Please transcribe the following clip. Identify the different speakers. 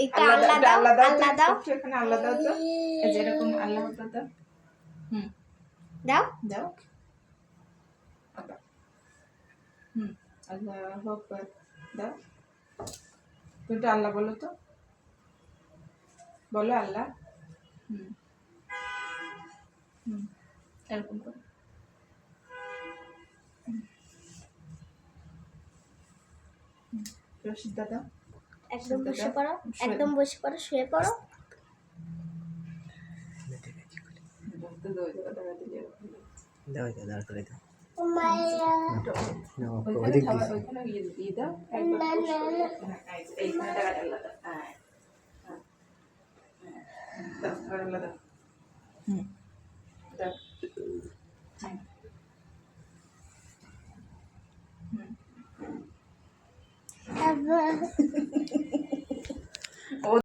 Speaker 1: এটা আল্লাহ দাও, আল্লাহ দাও,
Speaker 2: এখানে আল্লাহ দাও তো, এই যে এরকম আল্লাহ দাও।
Speaker 1: দাও
Speaker 2: দাও। আল্লাহ আকবার দাও। তুমি আল্লাহ বলো তো, বলো আল্লাহ। এরকম করো। রশিদ দাদা
Speaker 1: একদম বসে পড়ো, একদম বসে পড়ো, শুয়ে পড়ো।